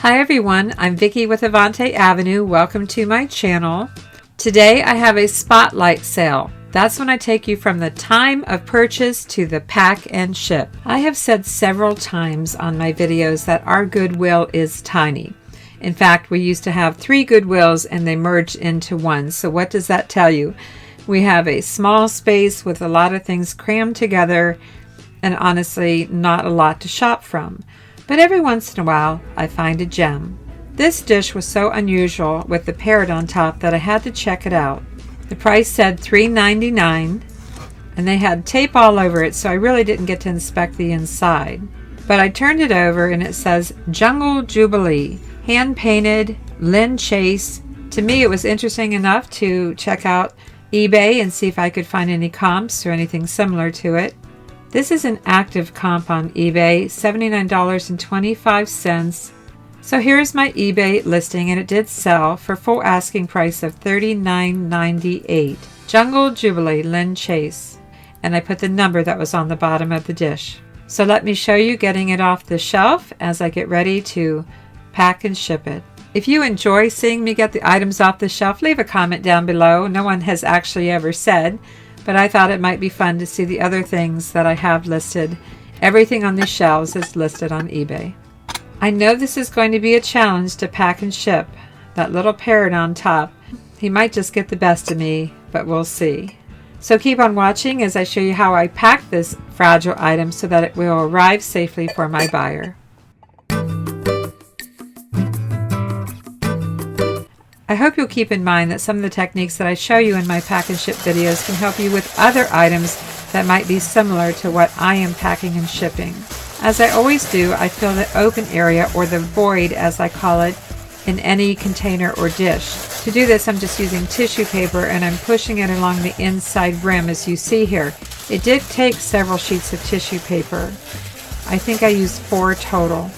Hi everyone, I'm Vicki with Avante Avenue. Welcome to my channel. Today I have a spotlight sale. That's when I take you from the time of purchase to the pack and ship. I have said several times on my videos that our Goodwill is tiny. In fact, we used to have 3 Goodwills and they merged into one. So what does that tell you? We have a small space with a lot of things crammed together and honestly not a lot to shop from. But every once in a while, I find a gem. This dish was so unusual with the parrot on top that I had to check it out. The price said $3.99, and they had tape all over it, so I really didn't get to inspect the inside. But I turned it over, and it says Jungle Jubilee, hand-painted, Lynn Chase. To me, it was interesting enough to check out eBay and see if I could find any comps or anything similar to it. This is an active comp on eBay, $79.25. So here's my eBay listing, and it did sell for full asking price of $39.98. Jungle Jubilee, Lynn Chase. And I put the number that was on the bottom of the dish. So let me show you getting it off the shelf as I get ready to pack and ship it. If you enjoy seeing me get the items off the shelf, leave a comment down below. No one has actually ever said, but I thought it might be fun to see the other things that I have listed. Everything on these shelves is listed on eBay. I know this is going to be a challenge to pack and ship. That little parrot on top, he might just get the best of me, but we'll see. So keep on watching as I show you how I pack this fragile item so that it will arrive safely for my buyer. I hope you'll keep in mind that some of the techniques that I show you in my pack and ship videos can help you with other items that might be similar to what I am packing and shipping. As I always do, I fill the open area, or the void as I call it, in any container or dish. To do this, I'm just using tissue paper and I'm pushing it along the inside rim as you see here. It did take several sheets of tissue paper. I think I used 4 total.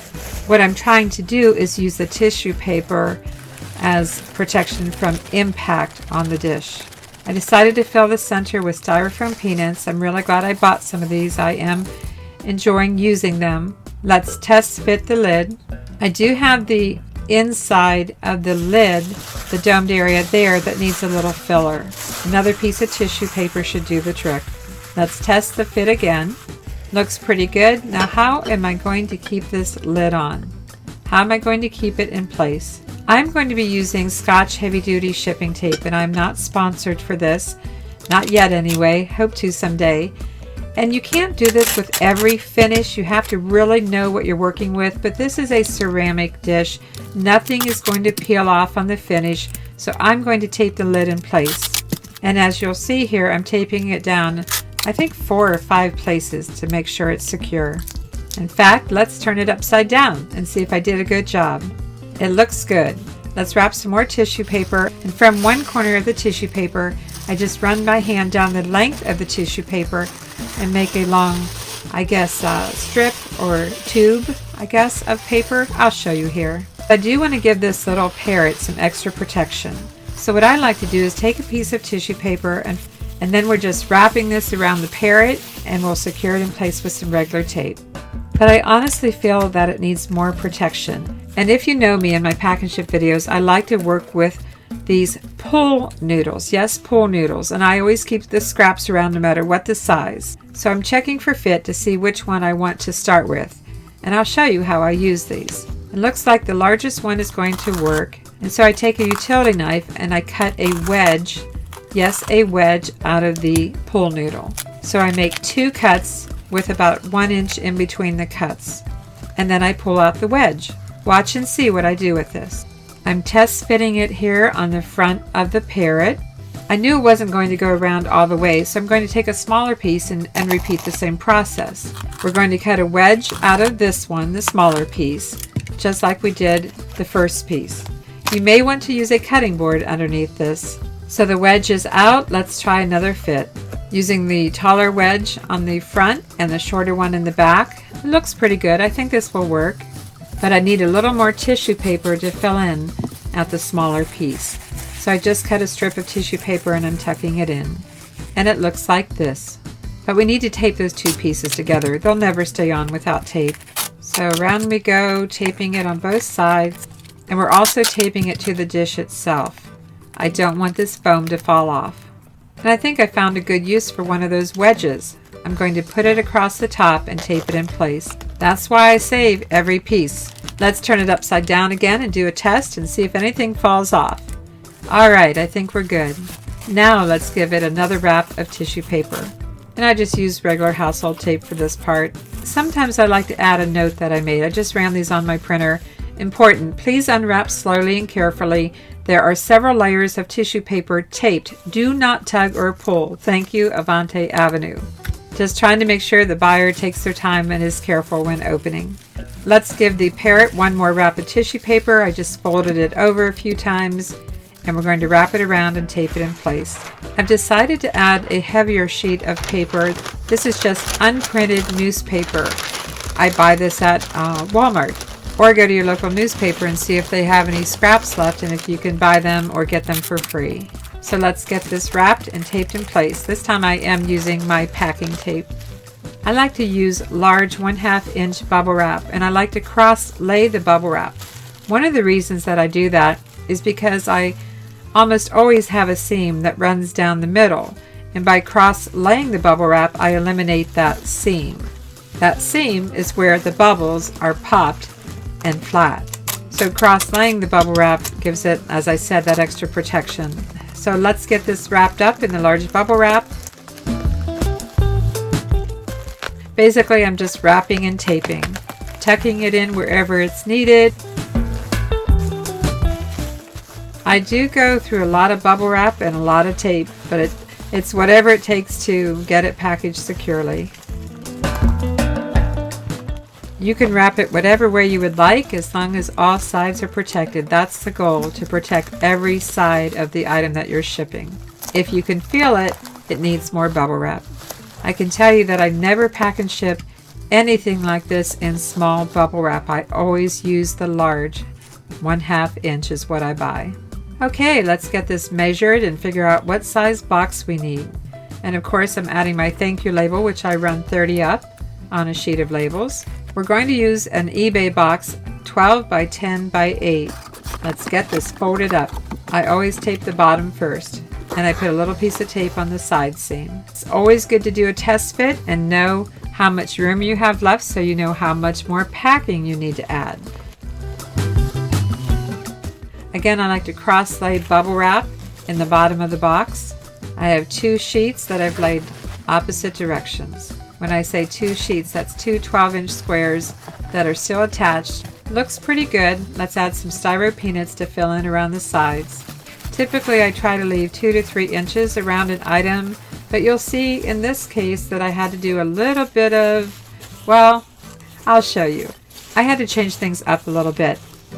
What I'm trying to do is use the tissue paper as protection from impact on the dish. I decided to fill the center with styrofoam peanuts. I'm really glad I bought some of these. I am enjoying using them. Let's test fit the lid. I do have the inside of the lid, the domed area there, that needs a little filler. Another piece of tissue paper should do the trick. Let's test the fit again. Looks pretty good. Now how am I going to keep this lid on? How am I going to keep it in place? I'm going to be using Scotch heavy duty shipping tape, and I'm not sponsored for this. Not yet anyway. Hope to someday. And you can't do this with every finish. You have to really know what you're working with, but this is a ceramic dish. Nothing is going to peel off on the finish, so I'm going to tape the lid in place. And as you'll see here, I'm taping it down, I think 4 or 5 places to make sure it's secure. In fact, let's turn it upside down and see if I did a good job. It looks good. Let's wrap some more tissue paper, and from one corner of the tissue paper, I just run my hand down the length of the tissue paper and make a long, strip or tube, of paper. I'll show you here. I do want to give this little parrot some extra protection. So what I like to do is take a piece of tissue paper and then we're just wrapping this around the parrot, and we'll secure it in place with some regular tape. But I honestly feel that it needs more protection. And if you know me in my pack and ship videos, I like to work with these pool noodles. Yes, pool noodles. And I always keep the scraps around no matter what the size. So I'm checking for fit to see which one I want to start with. And I'll show you how I use these. It looks like the largest one is going to work. And so I take a utility knife and I cut a wedge. Yes, a wedge out of the pool noodle. So I make 2 cuts with about 1 inch in between the cuts. And then I pull out the wedge. Watch and see what I do with this. I'm test fitting it here on the front of the parrot. I knew it wasn't going to go around all the way, so I'm going to take a smaller piece and repeat the same process. We're going to cut a wedge out of this one, the smaller piece, just like we did the first piece. You may want to use a cutting board underneath this. So the wedge is out. Let's try another fit. Using the taller wedge on the front and the shorter one in the back. It looks pretty good. I think this will work. But I need a little more tissue paper to fill in at the smaller piece. So I just cut a strip of tissue paper and I'm tucking it in. And it looks like this. But we need to tape those 2 pieces together. They'll never stay on without tape. So around we go, taping it on both sides, and we're also taping it to the dish itself. I don't want this foam to fall off. And I think I found a good use for one of those wedges. I'm going to put it across the top and tape it in place. That's why I save every piece. Let's turn it upside down again and do a test and see if anything falls off. Alright, I think we're good. Now let's give it another wrap of tissue paper. And I just used regular household tape for this part. Sometimes I like to add a note that I made. I just ran these on my printer. Important, please unwrap slowly and carefully. There are several layers of tissue paper taped. Do not tug or pull. Thank you, Avante Avenue. Just trying to make sure the buyer takes their time and is careful when opening. Let's give the parrot one more wrap of tissue paper. I just folded it over a few times, and we're going to wrap it around and tape it in place. I've decided to add a heavier sheet of paper. This is just unprinted newspaper. I buy this at Walmart. Or go to your local newspaper and see if they have any scraps left and if you can buy them or get them for free. So let's get this wrapped and taped in place. This time I am using my packing tape. I like to use large 1/2 inch bubble wrap, and I like to cross lay the bubble wrap. One of the reasons that I do that is because I almost always have a seam that runs down the middle, and by cross laying the bubble wrap I eliminate that seam. That seam is where the bubbles are popped and flat. So cross-laying the bubble wrap gives it, as I said, that extra protection. So let's get this wrapped up in the large bubble wrap. Basically, I'm just wrapping and taping, tucking it in wherever it's needed. I do go through a lot of bubble wrap and a lot of tape, but it's whatever it takes to get it packaged securely. You can wrap it whatever way you would like as long as all sides are protected. That's the goal, to protect every side of the item that you're shipping. If you can feel it, it needs more bubble wrap. I can tell you that I never pack and ship anything like this in small bubble wrap. I always use the large. 1/2 inch is what I buy. Okay, let's get this measured and figure out what size box we need. And of course I'm adding my thank you label, which I run 30 up on a sheet of labels. We're going to use an eBay box 12 by 10 by 8. Let's get this folded up. I always tape the bottom first, and I put a little piece of tape on the side seam. It's always good to do a test fit and know how much room you have left so you know how much more packing you need to add. Again, I like to cross-lay bubble wrap in the bottom of the box. I have 2 sheets that I've laid opposite directions. When I say 2 sheets, that's 2 12-inch squares that are still attached. Looks pretty good. Let's add some styro peanuts to fill in around the sides. Typically I try to leave 2 to 3 inches around an item, but you'll see in this case that I had to do a little bit of, well, I'll show you. I had to change things up a little bit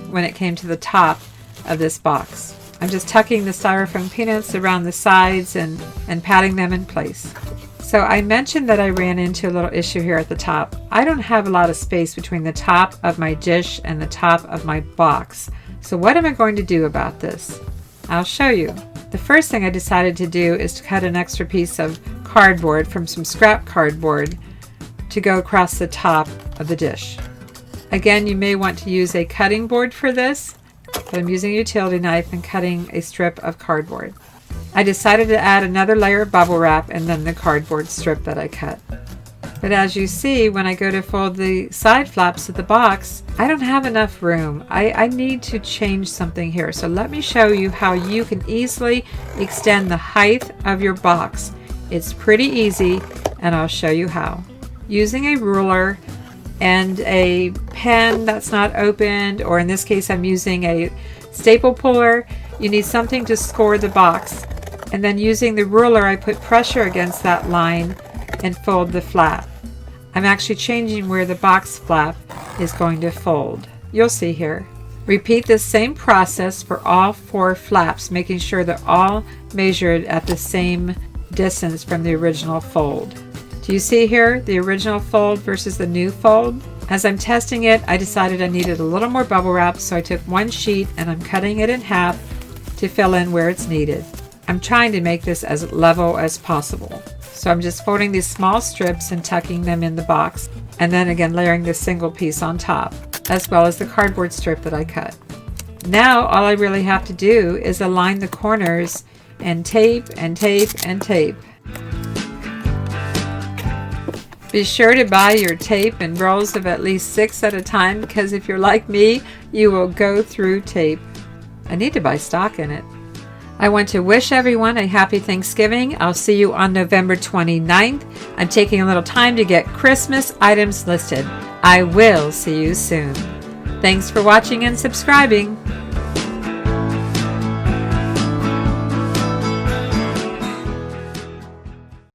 when it came to the top of this box. I'm just tucking the styrofoam peanuts around the sides and patting them in place. So I mentioned that I ran into a little issue here at the top. I don't have a lot of space between the top of my dish and the top of my box. So what am I going to do about this? I'll show you. The first thing I decided to do is to cut an extra piece of cardboard from some scrap cardboard to go across the top of the dish. Again, you may want to use a cutting board for this, but I'm using a utility knife and cutting a strip of cardboard. I decided to add another layer of bubble wrap and then the cardboard strip that I cut. But as you see, when I go to fold the side flaps of the box, I don't have enough room. I need to change something here. So let me show you how you can easily extend the height of your box. It's pretty easy, and I'll show you how. Using a ruler and a pen that's not opened, or in this case I'm using a staple puller, you need something to score the box. And then using the ruler, I put pressure against that line and fold the flap. I'm actually changing where the box flap is going to fold. You'll see here. Repeat this same process for all 4 flaps, making sure they're all measured at the same distance from the original fold. Do you see here the original fold versus the new fold? As I'm testing it, I decided I needed a little more bubble wrap, so I took 1 sheet and I'm cutting it in half to fill in where it's needed. I'm trying to make this as level as possible. So I'm just folding these small strips and tucking them in the box, and then again layering this single piece on top, as well as the cardboard strip that I cut. Now all I really have to do is align the corners and tape and tape and tape. Be sure to buy your tape in rolls of at least 6 at a time, because if you're like me, you will go through tape. I need to buy stock in it. I want to wish everyone a happy Thanksgiving. I'll see you on November 29th. I'm taking a little time to get Christmas items listed. I will see you soon. Thanks for watching and subscribing.